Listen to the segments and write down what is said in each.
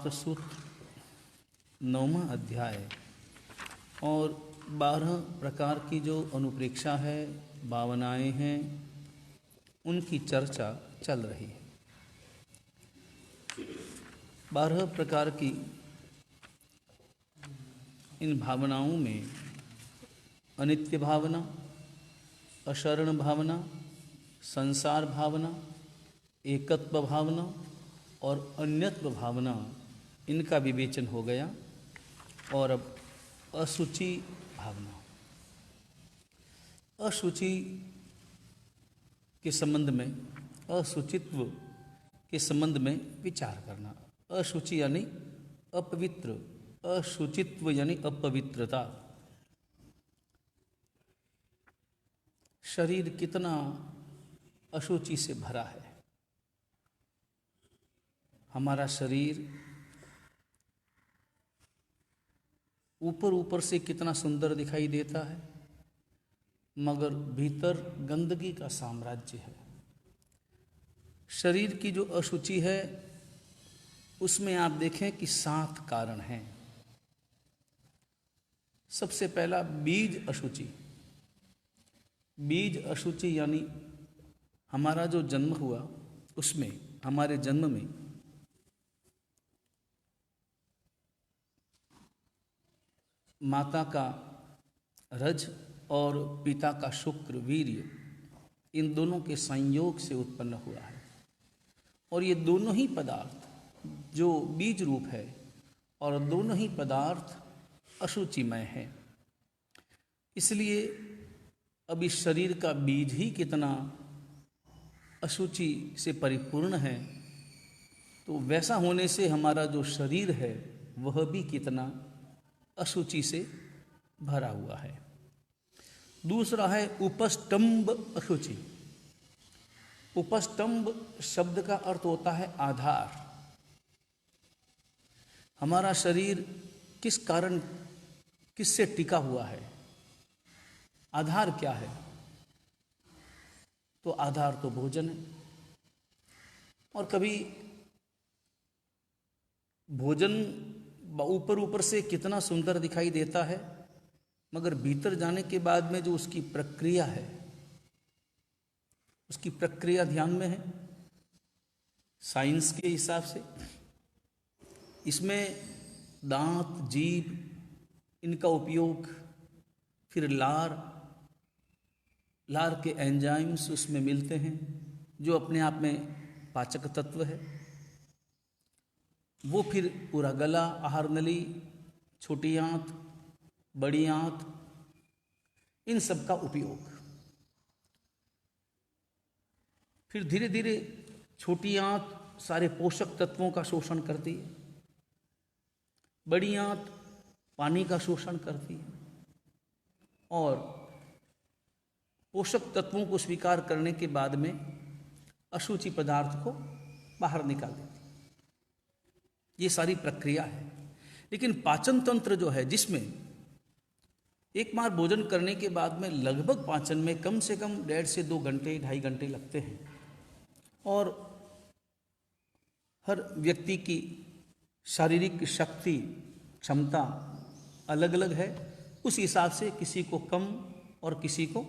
शास्त्र सूत्र 9वां अध्याय और 12 प्रकार की जो अनुप्रेक्षा है, भावनाएं हैं, उनकी चर्चा चल रही है। 12 प्रकार की इन भावनाओं में अनित्य भावना, अशरण भावना, संसार भावना, एकत्व भावना और अन्यत्व भावना, इनका विवेचन हो गया। और अब अशुचि भावना, अशुचि के संबंध में, अशुचित्व के संबंध में विचार करना। अशुचि यानी अपवित्र, अशुचित्व यानी अपवित्रता। शरीर कितना अशुचि से भरा है। हमारा शरीर ऊपर ऊपर से कितना सुंदर दिखाई देता है, मगर भीतर गंदगी का साम्राज्य है। शरीर की जो अशुचि है उसमें आप देखें कि 7 कारण हैं। सबसे पहला बीज अशुचि। बीज अशुचि यानी हमारा जो जन्म हुआ उसमें, हमारे जन्म में माता का रज और पिता का शुक्र वीर्य, इन दोनों के संयोग से उत्पन्न हुआ है। और ये दोनों ही पदार्थ जो बीज रूप है, और दोनों ही पदार्थ अशुचिमय है। इसलिए अब इस शरीर का बीज ही कितना अशुचि से परिपूर्ण है, तो वैसा होने से हमारा जो शरीर है वह भी कितना अशुचि से भरा हुआ है। दूसरा है उपस्तंभ अशुचि। उपस्तंभ शब्द का अर्थ होता है आधार। हमारा शरीर किस कारण, किससे टिका हुआ है, आधार क्या है? तो आधार तो भोजन है। और कभी भोजन ऊपर ऊपर से कितना सुंदर दिखाई देता है, मगर भीतर जाने के बाद में जो उसकी प्रक्रिया है, उसकी प्रक्रिया ध्यान में है। साइंस के हिसाब से इसमें दांत, जीभ, इनका उपयोग, फिर लार के एंजाइम्स उसमें मिलते हैं जो अपने आप में पाचक तत्व है। वो फिर पूरा गला, आहार नली, छोटी आंत, बड़ी आंत, इन सब का उपयोग। फिर धीरे धीरे छोटी आंत सारे पोषक तत्वों का शोषण करती है, बड़ी आंत पानी का शोषण करती है, और पोषक तत्वों को स्वीकार करने के बाद में अशुचि पदार्थ को बाहर निकाल देती है। ये सारी प्रक्रिया है। लेकिन पाचन तंत्र जो है, जिसमें एक बार भोजन करने के बाद में लगभग पाचन में कम से कम 1.5 से 2 घंटे, 2.5 घंटे लगते हैं, और हर व्यक्ति की शारीरिक शक्ति, क्षमता अलग अलग है। उस हिसाब से किसी को कम और किसी को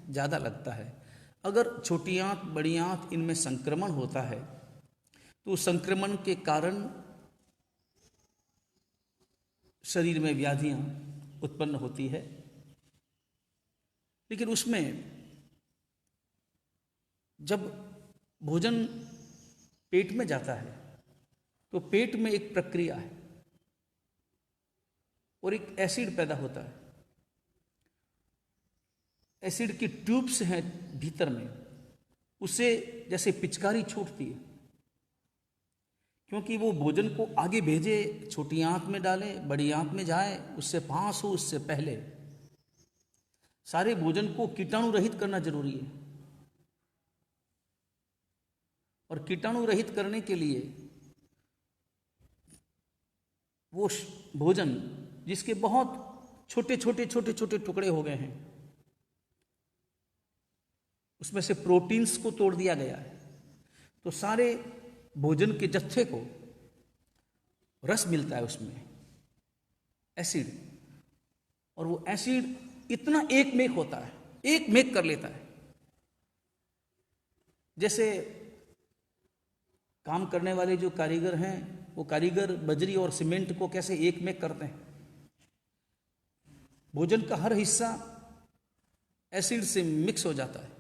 ज़्यादा लगता है। अगर छोटी आंत, बड़ी आंत, इनमें संक्रमण होता है तो संक्रमण के कारण शरीर में व्याधियां उत्पन्न होती है। लेकिन उसमें जब भोजन पेट में जाता है तो पेट में एक प्रक्रिया है और एक एसिड पैदा होता है। एसिड की ट्यूब्स हैं भीतर में, उससे जैसे पिचकारी छूटती है, क्योंकि वो भोजन को आगे भेजे, छोटी आंत में डाले, बड़ी आंत में जाए, उससे पास हो, उससे पहले सारे भोजन को कीटाणु रहित करना जरूरी है। और कीटाणु रहित करने के लिए वो भोजन जिसके बहुत छोटे छोटे टुकड़े हो गए हैं, उसमें से प्रोटीन्स को तोड़ दिया गया है, तो सारे भोजन के जत्थे को रस मिलता है उसमें, एसिड, और वो एसिड इतना एक मेक होता है, एक मेक कर लेता है। जैसे काम करने वाले जो कारीगर हैं, वो कारीगर बजरी और सीमेंट को कैसे एक मेक करते हैं। भोजन का हर हिस्सा एसिड से मिक्स हो जाता है,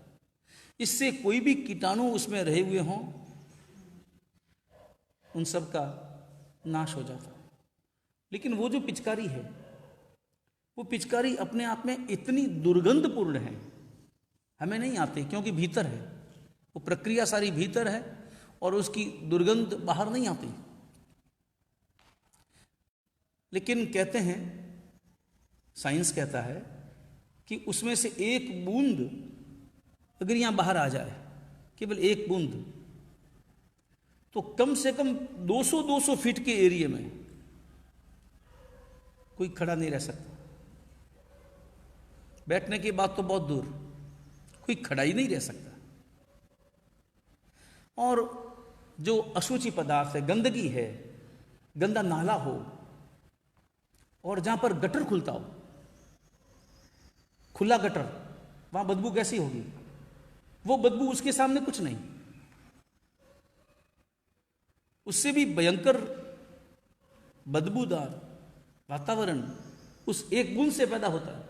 इससे कोई भी कीटाणु उसमें रहे हुए हों उन सब का नाश हो जाता है। लेकिन वो जो पिचकारी है, वो पिचकारी अपने आप में इतनी दुर्गंधपूर्ण है, हमें नहीं आती, क्योंकि भीतर है, वो प्रक्रिया सारी भीतर है और उसकी दुर्गंध बाहर नहीं आती। लेकिन कहते हैं, साइंस कहता है कि उसमें से एक बूंद अगर यहां बाहर आ जाए, केवल एक बूंद, तो कम से कम 200-200 फीट के एरिया में कोई खड़ा नहीं रह सकता। बैठने की बात तो बहुत दूर, कोई खड़ा ही नहीं रह सकता। और जो अशुचि पदार्थ है, गंदगी है, गंदा नाला हो और जहां पर गटर खुलता हो, खुला गटर, वहां बदबू कैसी होगी? वो बदबू उसके सामने कुछ नहीं, उससे भी भयंकर बदबूदार वातावरण उस एक बूंद से पैदा होता है।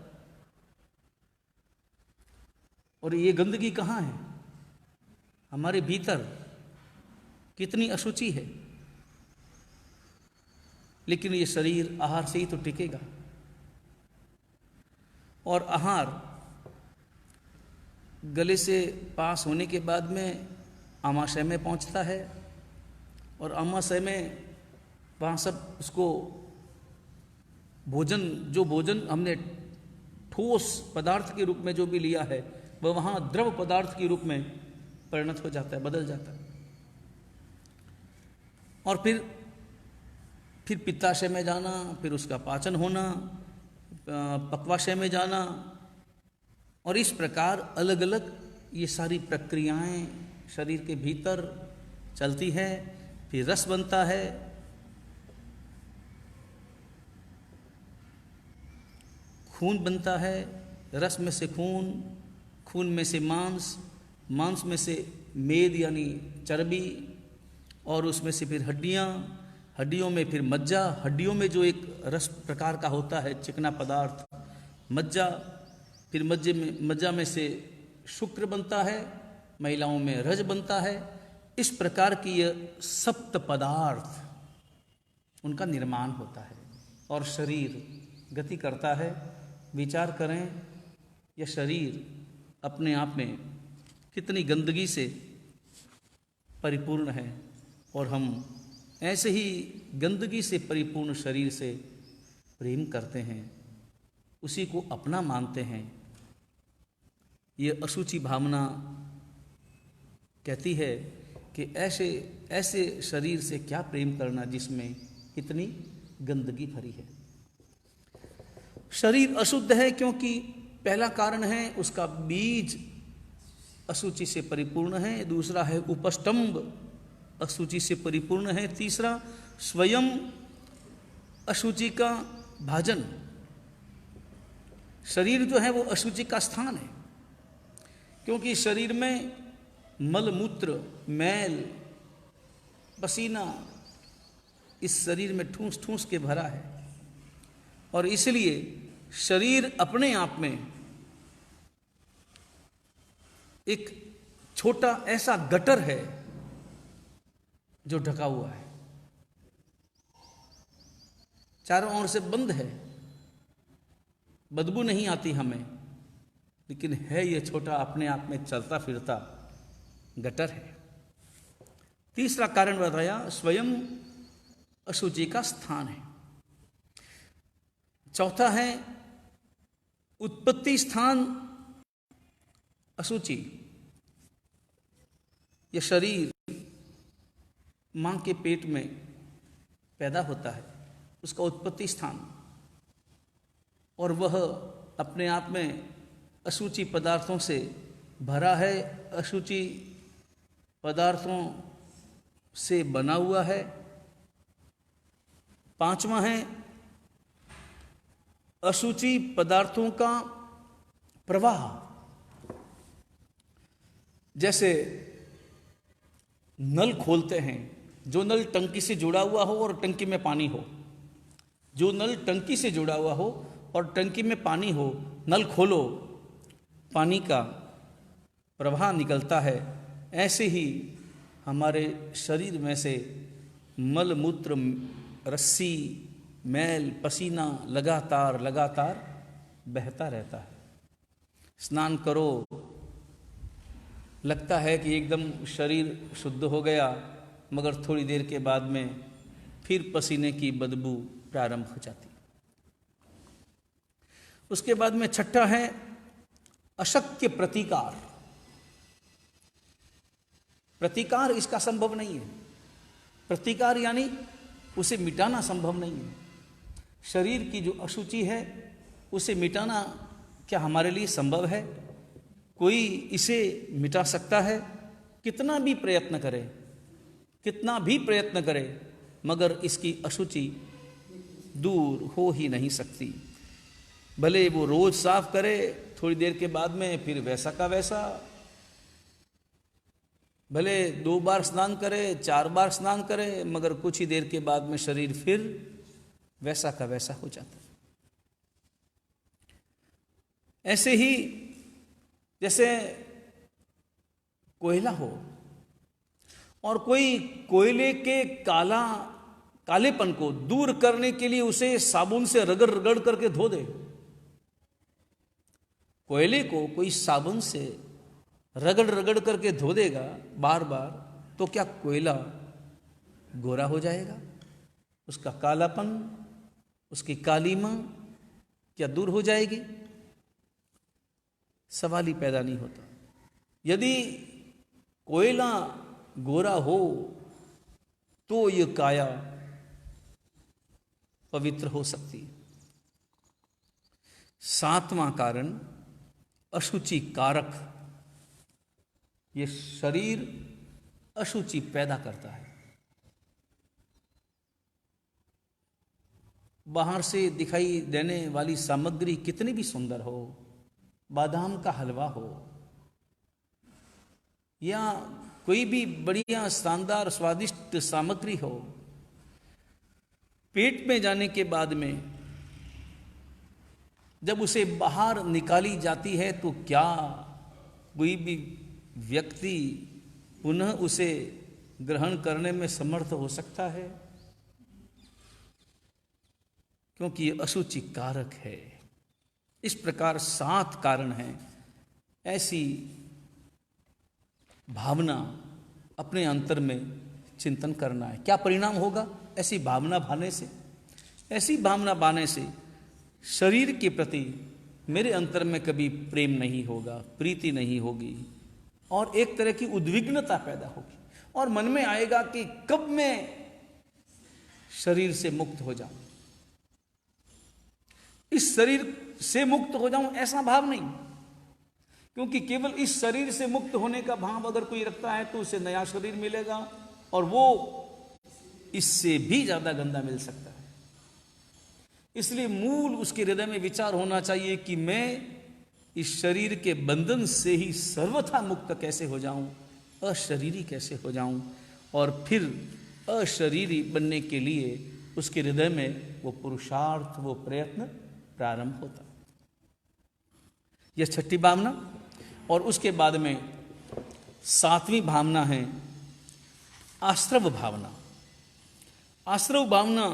और ये गंदगी कहां है? हमारे भीतर कितनी अशुचि है। लेकिन ये शरीर आहार से ही तो टिकेगा, और आहार गले से पास होने के बाद में आमाशय में पहुंचता है, और आमाशय में वहाँ सब उसको भोजन, जो भोजन हमने ठोस पदार्थ के रूप में जो भी लिया है, वह वहाँ द्रव पदार्थ के रूप में परिणत हो जाता है, बदल जाता है। और फिर पित्ताशय में जाना, फिर उसका पाचन होना, पक्वाशय में जाना, और इस प्रकार अलग अलग ये सारी प्रक्रियाएं शरीर के भीतर चलती है। फिर रस बनता है, खून बनता है, रस में से खून, खून में से मांस, मांस में से मेद यानी चर्बी, और उसमें से फिर हड्डियाँ, हड्डियों में फिर मज्जा, हड्डियों में जो एक रस प्रकार का होता है चिकना पदार्थ मज्जा, फिर मज्जा में से शुक्र बनता है, महिलाओं में रज बनता है। इस प्रकार की ये सप्त पदार्थ उनका निर्माण होता है और शरीर गति करता है। विचार करें, यह शरीर अपने आप में कितनी गंदगी से परिपूर्ण है, और हम ऐसे ही गंदगी से परिपूर्ण शरीर से प्रेम करते हैं, उसी को अपना मानते हैं। ये अशुचि भावना कहती है कि ऐसे शरीर से क्या प्रेम करना जिसमें इतनी गंदगी भरी है। शरीर अशुद्ध है क्योंकि पहला कारण है उसका बीज अशुचि से परिपूर्ण है, दूसरा है उपष्टम्भ अशुचि से परिपूर्ण है, तीसरा स्वयं अशुचि का भाजन। शरीर जो है वो अशुचि का स्थान है, क्योंकि शरीर में मल मूत्र, मैल, पसीना इस शरीर में ठूस ठूस के भरा है, और इसलिए शरीर अपने आप में एक छोटा ऐसा गटर है जो ढका हुआ है, चारों ओर से बंद है, बदबू नहीं आती हमें, लेकिन है ये छोटा अपने आप में चलता फिरता गटर है। तीसरा कारण बताया, स्वयं अशुचि का स्थान है। चौथा है उत्पत्ति स्थान अशुचि। यह शरीर मां के पेट में पैदा होता है, उसका उत्पत्ति स्थान, और वह अपने आप में अशुचि पदार्थों से भरा है, अशुचि पदार्थों से बना हुआ है, 5वां है अशुचि पदार्थों का प्रवाह। जैसे नल खोलते हैं, जो नल टंकी से जुड़ा हुआ हो और टंकी में पानी हो, जो नल टंकी से जुड़ा हुआ हो और टंकी में पानी हो, नल खोलो, पानी का प्रवाह निकलता है। ऐसे ही हमारे शरीर में से मल मूत्र रस्सी मैल पसीना लगातार लगातार बहता रहता है। स्नान करो, लगता है कि एकदम शरीर शुद्ध हो गया, मगर थोड़ी देर के बाद में फिर पसीने की बदबू प्रारंभ हो जाती। उसके बाद में छठा है अशक्य प्रतिकार। प्रतिकार इसका संभव नहीं है। प्रतिकार यानी उसे मिटाना संभव नहीं है। शरीर की जो अशुचि है उसे मिटाना क्या हमारे लिए संभव है? कोई इसे मिटा सकता है? कितना भी प्रयत्न करे, कितना भी प्रयत्न करे, मगर इसकी अशुचि दूर हो ही नहीं सकती। भले वो रोज साफ करे, थोड़ी देर के बाद में फिर वैसा का वैसा, भले 2 बार स्नान करे, 4 बार स्नान करे, मगर कुछ ही देर के बाद में शरीर फिर वैसा का वैसा हो जाता है। ऐसे ही जैसे कोयला हो और कोई कोयले के कालेपन को दूर करने के लिए उसे साबुन से रगड़ रगड़ करके धो दे। कोयले को कोई साबुन से रगड़ रगड़ करके धो देगा बार बार, तो क्या कोयला गोरा हो जाएगा? उसका कालापन, उसकी कालीमा क्या दूर हो जाएगी? सवाल ही पैदा नहीं होता। यदि कोयला गोरा हो तो ये काया पवित्र हो सकती है। 7वां कारण अशुचि कारक। ये शरीर अशुचि पैदा करता है। बाहर से दिखाई देने वाली सामग्री कितनी भी सुंदर हो, बादाम का हलवा हो या कोई भी बढ़िया शानदार स्वादिष्ट सामग्री हो, पेट में जाने के बाद में जब उसे बाहर निकाली जाती है तो क्या कोई भी व्यक्ति पुनः उसे ग्रहण करने में समर्थ हो सकता है? क्योंकि ये अशुचि कारक है। इस प्रकार 7 कारण हैं। ऐसी भावना अपने अंतर में चिंतन करना है। क्या परिणाम होगा ऐसी भावना भाने से? ऐसी भावना भाने से शरीर के प्रति मेरे अंतर में कभी प्रेम नहीं होगा, प्रीति नहीं होगी, और एक तरह की उद्विग्नता पैदा होगी, और मन में आएगा कि कब मैं शरीर से मुक्त हो जाऊं, इस शरीर से मुक्त हो जाऊं, ऐसा भाव नहीं। क्योंकि केवल इस शरीर से मुक्त होने का भाव अगर कोई रखता है तो उसे नया शरीर मिलेगा और वो इससे भी ज्यादा गंदा मिल सकता है। इसलिए मूल उसके हृदय में विचार होना चाहिए कि मैं इस शरीर के बंधन से ही सर्वथा मुक्त कैसे हो जाऊं, अशरीरी कैसे हो जाऊं, और फिर अशरीरी बनने के लिए उसके हृदय में वो पुरुषार्थ, वो प्रयत्न प्रारंभ होता। यह 6ठी भावना। और उसके बाद में 7वीं भावना है आश्रव भावना। आश्रव भावना,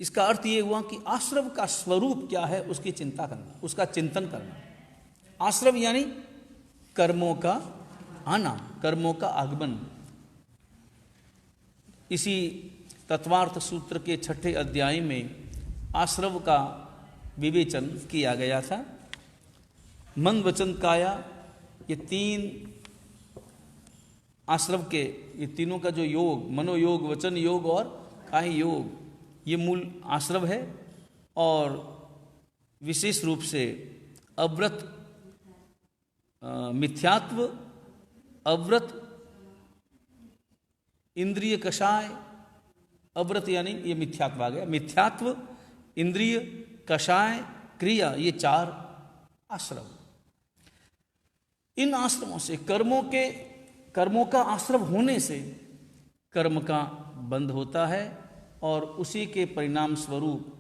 इसका अर्थ ये हुआ कि आश्रव का स्वरूप क्या है उसकी चिंता करना, उसका चिंतन करना। आश्रव यानी कर्मों का आना, कर्मों का आगमन। इसी तत्वार्थ सूत्र के 6ठे अध्याय में आश्रव का विवेचन किया गया था। मन वचन काया, ये 3 आश्रव के, ये तीनों का जो योग, मनोयोग, वचन योग और काय योग, ये मूल आश्रव है। और विशेष रूप से अव्रत मिथ्यात्व, अव्रत इंद्रिय कषाय अव्रत यानी ये मिथ्यात्व आ गया। मिथ्यात्व, इंद्रिय, कषाय, क्रिया, ये 4 आश्रम। इन आश्रमों से कर्मों का आश्रम होने से कर्म का बंध होता है और उसी के परिणाम स्वरूप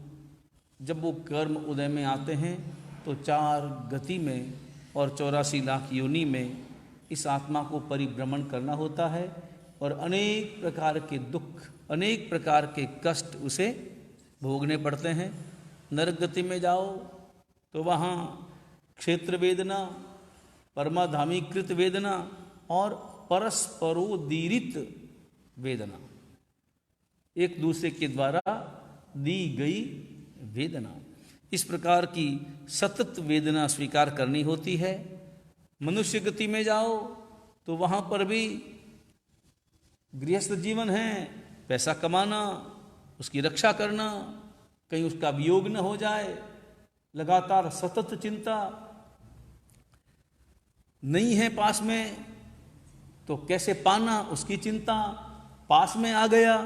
जब वो कर्म उदय में आते हैं तो 4 गति में और 84 लाख योनि में इस आत्मा को परिभ्रमण करना होता है और अनेक प्रकार के दुख, अनेक प्रकार के कष्ट उसे भोगने पड़ते हैं। नरक गति में जाओ तो वहाँ क्षेत्र वेदना, परमाधामीकृत वेदना और परस्परोदीरित वेदना, एक दूसरे के द्वारा दी गई वेदना, इस प्रकार की सतत वेदना स्वीकार करनी होती है। मनुष्य गति में जाओ तो वहाँ पर भी गृहस्थ जीवन है, पैसा कमाना, उसकी रक्षा करना, कहीं उसका वियोग न हो जाए, लगातार सतत चिंता, नहीं है पास में तो कैसे पाना उसकी चिंता, पास में आ गया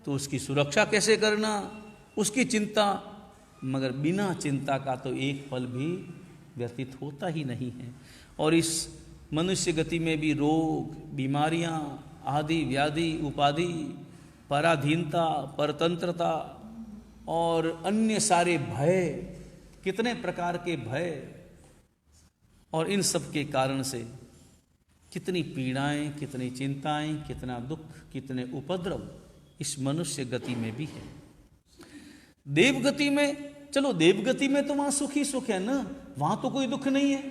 तो उसकी सुरक्षा कैसे करना उसकी चिंता, मगर बिना चिंता का तो एक पल भी व्यतीत होता ही नहीं है। और इस मनुष्य गति में भी रोग, बीमारियां, आदि व्याधि, उपाधि, पराधीनता, परतंत्रता और अन्य सारे भय, कितने प्रकार के भय, और इन सब के कारण से कितनी पीड़ाएं, कितनी चिंताएं, कितना दुख, कितने उपद्रव इस मनुष्य गति में भी है। देवगति में, चलो देवगति में तो वहां सुख ही सुख है ना, वहां तो कोई दुख नहीं है,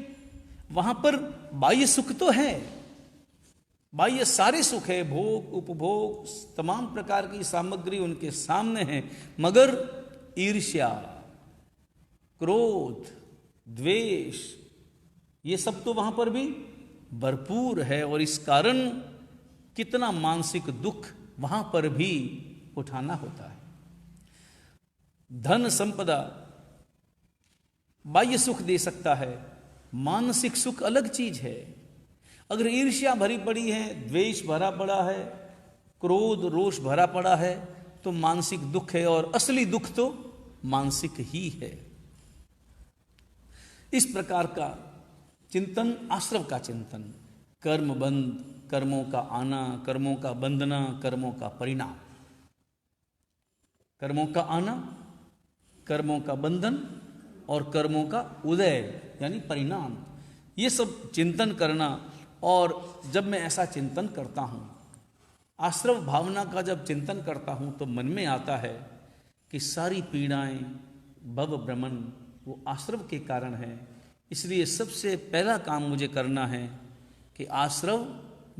वहां पर बाह्य सुख तो है, बाह्य सारे सुख है, भोग, उपभोग, तमाम प्रकार की सामग्री उनके सामने है, मगर ईर्ष्या, क्रोध, द्वेष, ये सब तो वहां पर भी भरपूर है और इस कारण कितना मानसिक दुख वहां पर भी उठाना होता है। धन संपदा बाह्य सुख दे सकता है, मानसिक सुख अलग चीज है। अगर ईर्ष्या भरी पड़ी है, द्वेष भरा पड़ा है, क्रोध रोष भरा पड़ा है तो मानसिक दुख है, और असली दुख तो मानसिक ही है। इस प्रकार का चिंतन, आश्रव का चिंतन, कर्म बंध, कर्मों का आना, कर्मों का बंधना, कर्मों का परिणाम, कर्मों का आना, कर्मों का बंधन और कर्मों का उदय यानी परिणाम, ये सब चिंतन करना। और जब मैं ऐसा चिंतन करता हूँ, आश्रव भावना का जब चिंतन करता हूँ तो मन में आता है कि सारी पीड़ाएं, भव भ्रमण वो आश्रव के कारण है। इसलिए सबसे पहला काम मुझे करना है कि आश्रव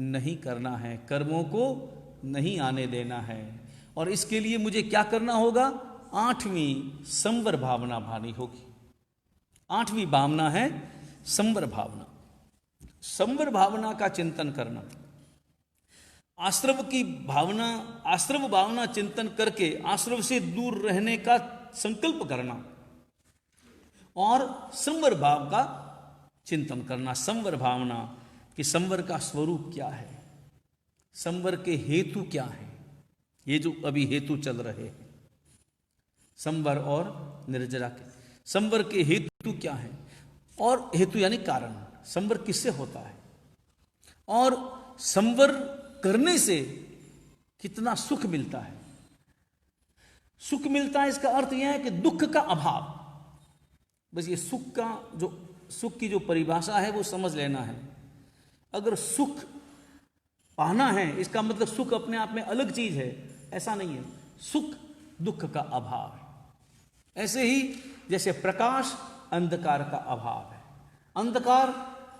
नहीं करना है, कर्मों को नहीं आने देना है। और इसके लिए मुझे क्या करना होगा? 8वीं संवर भावना भानी होगी। 8वीं भावना है संवर भावना। संवर भावना का चिंतन करना, आश्रव की भावना, आश्रव भावना चिंतन करके आश्रव से दूर रहने का संकल्प करना और संवर भाव का चिंतन करना। संवर भावना कि संवर का स्वरूप क्या है, संवर के हेतु क्या है, ये जो अभी हेतु चल रहे हैं संवर और निर्जरा के, संवर के हेतु क्या है, और हेतु यानी कारण, संवर किससे होता है और संवर करने से कितना सुख मिलता है। सुख मिलता है इसका अर्थ यह है कि दुख का अभाव। बस ये सुख का जो, सुख की जो परिभाषा है वो समझ लेना है। अगर सुख पाना है इसका मतलब सुख अपने आप में अलग चीज है, ऐसा नहीं है। सुख दुख का अभाव है। ऐसे ही जैसे प्रकाश अंधकार का अभाव है, अंधकार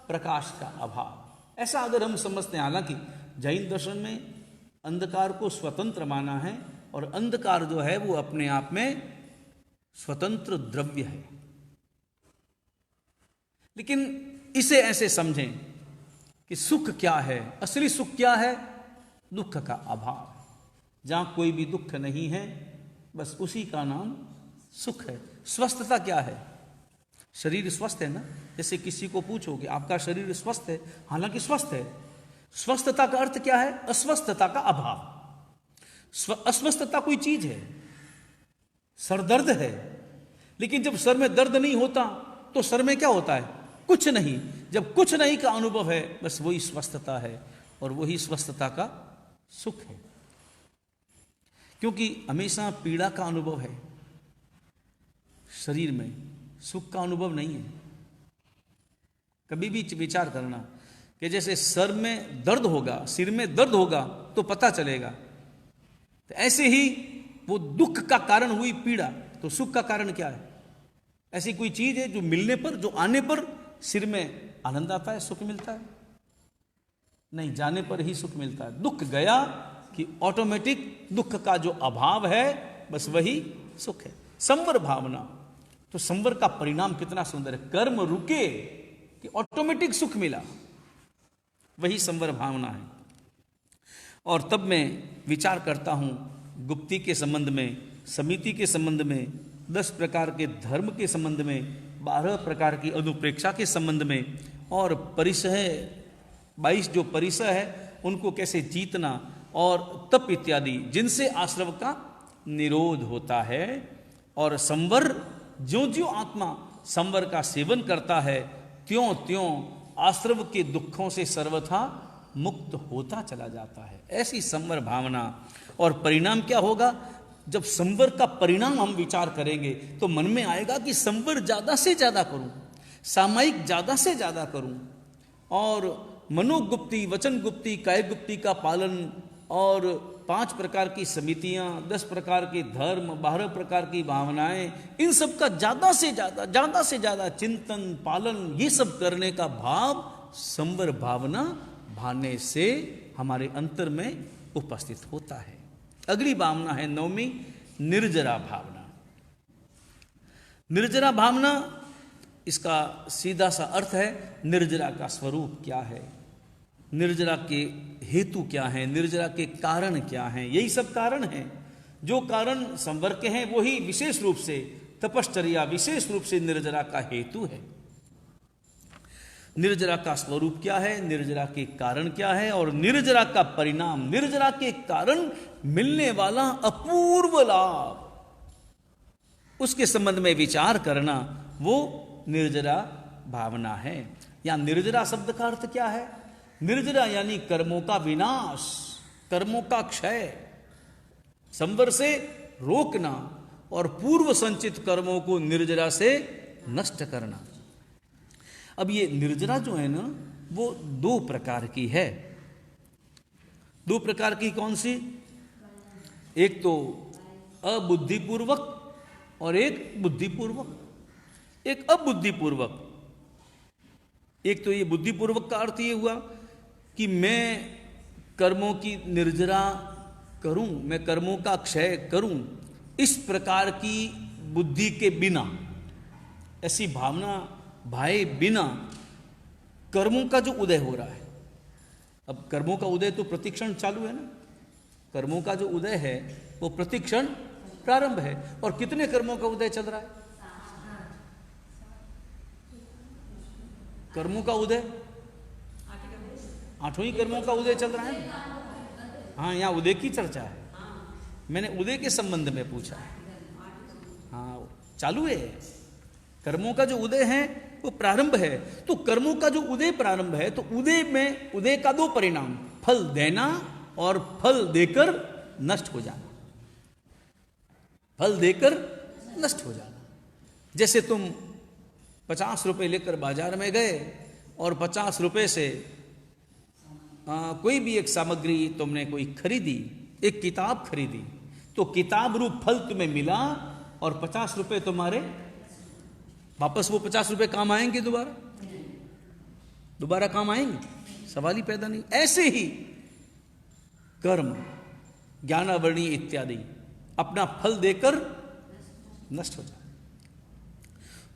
प्रकाश का अभाव, ऐसा अगर हम समझते हैं। हालांकि जैन दर्शन में अंधकार को स्वतंत्र माना है और अंधकार जो है वो अपने आप में स्वतंत्र द्रव्य है, लेकिन इसे ऐसे समझें कि सुख क्या है, असली सुख क्या है? दुख का अभाव। जहां कोई भी दुख नहीं है बस उसी का नाम सुख है। स्वस्थता क्या है? शरीर स्वस्थ है ना। जैसे किसी को पूछो कि आपका शरीर स्वस्थ है, हालांकि स्वस्थ है। स्वस्थता का अर्थ क्या है? अस्वस्थता का अभाव। अस्वस्थता कोई चीज है, सर दर्द है, लेकिन जब सर में दर्द नहीं होता तो सर में क्या होता है? कुछ नहीं। जब कुछ नहीं का अनुभव है, बस वही स्वस्थता है, और वही स्वस्थता का सुख है। क्योंकि हमेशा पीड़ा का अनुभव है शरीर में, सुख का अनुभव नहीं है। कभी भी विचार करना कि जैसे सर में दर्द होगा, सिर में दर्द होगा तो पता चलेगा, तो ऐसे ही वो दुख का कारण हुई पीड़ा, तो सुख का कारण क्या है? ऐसी कोई चीज है जो मिलने पर, जो आने पर सिर में आनंद आता है, सुख मिलता है? नहीं, जाने पर ही सुख मिलता है। दुख गया कि ऑटोमेटिक दुख का जो अभाव है, बस वही सुख है। संवर भावना, तो संवर का परिणाम कितना सुंदर है। कर्म रुके कि ऑटोमेटिक सुख मिला, वही संवर भावना है। और तब मैं विचार करता हूं गुप्ती के संबंध में, समिति के संबंध में, 10 प्रकार के धर्म के संबंध में, 12 प्रकार की अनुप्रेक्षा के संबंध में, और परिसह 22 जो परिसह है उनको कैसे जीतना, और तप इत्यादि जिनसे आश्रव का निरोध होता है। और संवर, ज्यों ज्यों आत्मा संवर का सेवन करता है, त्यों त्यों आश्रव के दुखों से सर्वथा मुक्त होता चला जाता है। ऐसी संवर भावना। और परिणाम क्या होगा? जब संवर का परिणाम हम विचार करेंगे तो मन में आएगा कि संवर ज्यादा से ज्यादा करूं, सामायिक ज्यादा से ज्यादा करूं, और मनोगुप्ति, वचन गुप्ति, काय गुप्ति का पालन, और 5 प्रकार की समितियां, 10 प्रकार के धर्म, 12 प्रकार की भावनाएं, इन सब का ज्यादा से ज्यादा चिंतन, पालन, ये सब करने का भाव संवर भावना भाने से हमारे अंतर में उपस्थित होता है। अगली भावना है 9वीं, निर्जरा भावना। निर्जरा भावना, इसका सीधा सा अर्थ है निर्जरा का स्वरूप क्या है, निर्जरा के हेतु क्या हैं, निर्जरा के कारण क्या हैं। यही सब कारण हैं। जो कारण संवर के हैं वही विशेष रूप से तपश्चर्या, विशेष रूप से निर्जरा का हेतु है। निर्जरा का स्वरूप क्या है, निर्जरा के कारण क्या है, और निर्जरा का परिणाम, निर्जरा के कारण मिलने वाला अपूर्व लाभ, उसके संबंध में विचार करना, वो निर्जरा भावना है। या निर्जरा शब्द का अर्थ क्या है? निर्जरा यानी कर्मों का विनाश, कर्मों का क्षय, संवर से रोकना, और पूर्व संचित कर्मों को निर्जरा से नष्ट करना। अब ये निर्जरा जो है ना, वो 2 प्रकार की है। 2 प्रकार की कौन सी? एक तो अबुद्धिपूर्वक और एक बुद्धिपूर्वक। एक अबुद्धिपूर्वक, एक तो ये बुद्धिपूर्वक का अर्थ ये हुआ कि मैं कर्मों की निर्जरा करूं, मैं कर्मों का क्षय करूं, इस प्रकार की बुद्धि के बिना, ऐसी भावना भाई बिना कर्मों का जो उदय हो रहा है। अब कर्मों का उदय तो प्रतिक्षण चालू है ना, कर्मों का जो उदय है वो प्रतिक्षण प्रारंभ है। और कितने कर्मों का उदय चल रहा है? कर्मों का उदय 8वें कर्मों का उदय चल रहा है। हाँ, यहाँ उदय की चर्चा है, मैंने उदय के संबंध में पूछा। हाँ, चालू है। कर्मों का जो उदय है वो प्रारंभ है। तो कर्मों का जो उदय प्रारंभ है, तो उदय में, उदय का 2 परिणाम, फल देना और फल देकर नष्ट हो जाना। फल देकर नष्ट हो जाना। जैसे तुम 50 रुपए लेकर बाजार में गए और 50 रुपए से कोई भी एक सामग्री तुमने कोई खरीदी, एक किताब खरीदी, तो किताब रूप फल तुम्हें मिला और 50 रुपए तुम्हारे वापस, वो 50 रुपए काम आएंगे? दोबारा काम आएंगे? सवाल ही पैदा नहीं। ऐसे ही कर्म, ज्ञानावरणी इत्यादि अपना फल देकर नष्ट हो जाए,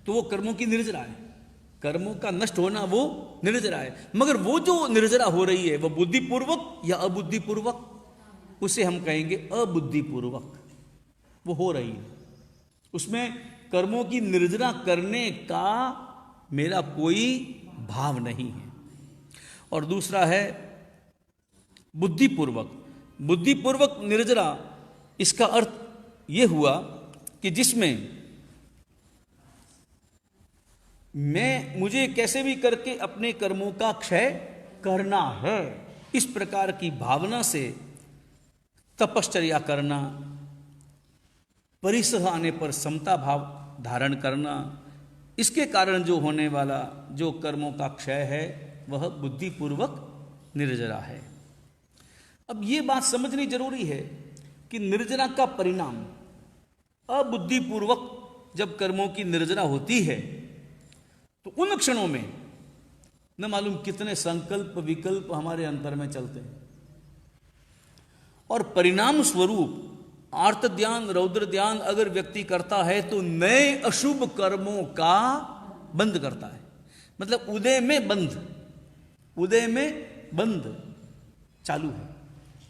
तो वो कर्मों की निर्जरा है। कर्मों का नष्ट होना वो निर्जरा है। मगर वो जो निर्जरा हो रही है वो बुद्धिपूर्वक या अबुद्धिपूर्वक, उसे हम कहेंगे अबुद्धिपूर्वक वो हो रही है। उसमें कर्मों की निर्जरा करने का मेरा कोई भाव नहीं है। और दूसरा है बुद्धिपूर्वक, बुद्धिपूर्वक निर्जरा, इसका अर्थ ये हुआ कि जिसमें मुझे कैसे भी करके अपने कर्मों का क्षय करना है, इस प्रकार की भावना से तपश्चर्या करना, परिसह आने पर समता भाव धारण करना, इसके कारण जो होने वाला जो कर्मों का क्षय है वह बुद्धिपूर्वक निर्जरा है। अब ये बात समझनी जरूरी है कि निर्जरा का परिणाम अबुद्धिपूर्वक जब कर्मों की निर्जरा होती है तो उन क्षणों में न मालूम कितने संकल्प विकल्प हमारे अंतर में चलते हैं, और परिणाम स्वरूप आर्त ध्यान रौद्र ध्यान अगर व्यक्ति करता है तो नए अशुभ कर्मों का बंद करता है। मतलब उदय में बंद चालू है,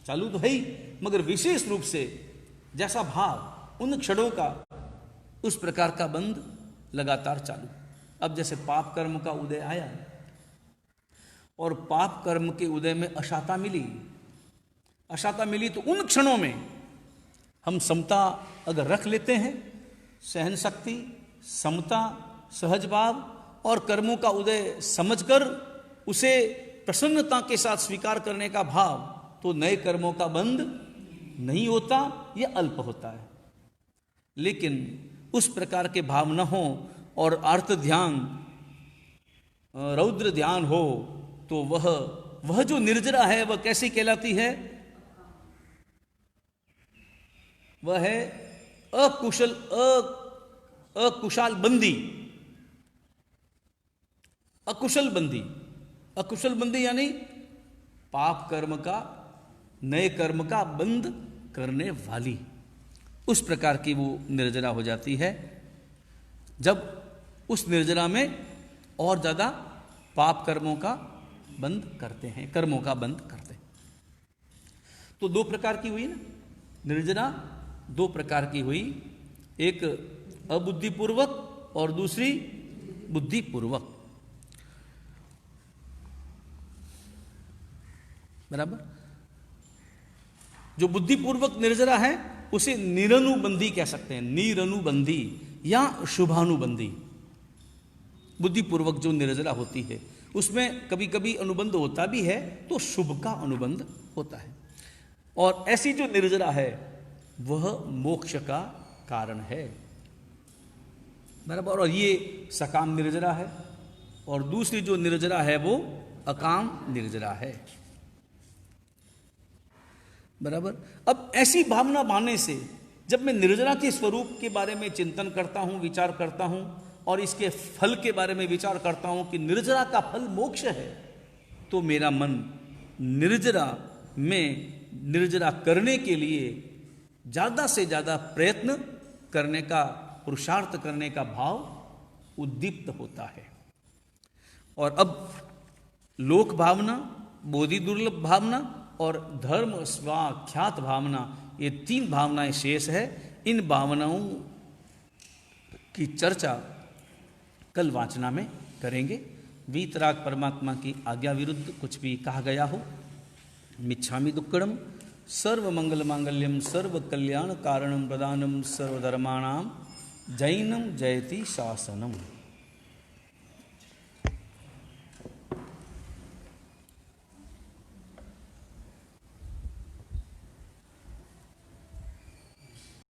चालू तो है ही, मगर विशेष रूप से जैसा भाव उन क्षणों का उस प्रकार का बंद लगातार चालू। अब जैसे पाप कर्म का उदय आया और पाप कर्म के उदय में अशाता मिली तो उन क्षणों में हम समता अगर रख लेते हैं, सहन शक्ति, समता, सहज भाव और कर्मों का उदय समझकर उसे प्रसन्नता के साथ स्वीकार करने का भाव, तो नए कर्मों का बंध नहीं होता, यह अल्प होता है। लेकिन उस प्रकार के भाव न हो और आर्त ध्यान रौद्र ध्यान हो तो वह जो निर्जरा है वह कैसी कहलाती है? वह है अकुशल बंदी यानी पाप कर्म का नए कर्म का बंद करने वाली, उस प्रकार की वो निर्जरा हो जाती है। जब उस निर्जरा में और ज्यादा पाप कर्मों का बंद करते हैं, कर्मों का बंद करते हैं। तो दो प्रकार की हुई ना निर्जरा, दो प्रकार की हुई, एक अबुद्धिपूर्वक और दूसरी बुद्धिपूर्वक। बराबर। जो बुद्धिपूर्वक निर्जरा है उसे निरनुबंधी कह सकते हैं, निरनुबंधी या शुभानुबंधी। बुद्धिपूर्वक जो निर्जरा होती है उसमें कभी कभी अनुबंध होता भी है तो शुभ का अनुबंध होता है, और ऐसी जो निर्जरा है वह मोक्ष का कारण है। बराबर। और ये सकाम निर्जरा है, और दूसरी जो निर्जरा है वो अकाम निर्जरा है। बराबर। अब ऐसी भावना मानने से जब मैं निर्जरा के स्वरूप के बारे में चिंतन करता हूं, विचार करता हूं, और इसके फल के बारे में विचार करता हूं कि निर्जरा का फल मोक्ष है, तो मेरा मन निर्जरा करने के लिए ज्यादा से ज्यादा प्रयत्न करने का, पुरुषार्थ करने का भाव उद्दीप्त होता है। और अब लोक भावना, बोधि दुर्लभ भावना और धर्म स्वाख्यात भावना, ये तीन भावनाएं शेष है। इन भावनाओं की चर्चा कल वाचना में करेंगे। वीतराग परमात्मा की आज्ञा विरुद्ध कुछ भी कहा गया हो, मिच्छामि दुक्कडम। सर्व मंगल मांगल्यम सर्व कल्याण कारणम प्रदानम सर्वधर्माणाम जैनम जयति शासनम।